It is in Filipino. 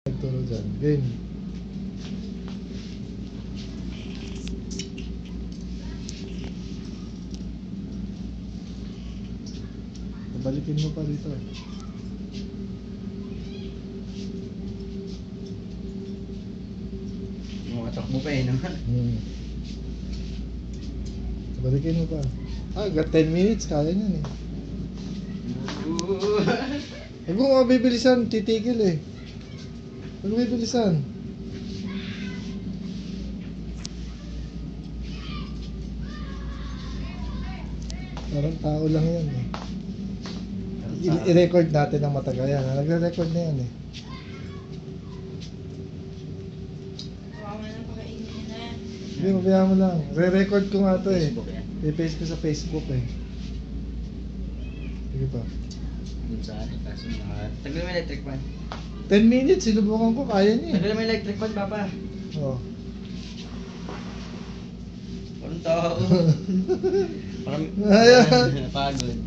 Nagturo dyan. Game. Balikin mo pa dito. Makatakbo pa eh, no? Balikin mo pa. Got 10 minutes. Kaya nyan eh. Huwag mo mabibilisan. Titigil eh. Huwag mo mabibilisan. Parang tao lang yan eh. I-record natin ang matagal yan. Nagre-record na yan eh. Hindi, mabayaan mo lang. Re-record ko nga to eh. I-paste ko sa Facebook eh. Sige pa. Dun sa akin, kaso tagal mo electric fan. 10 minutes, sinubukan ko, kaya niya eh. Tagal mo electric fan, papa. Oo. Parang tao. Parang Ayan. pagod.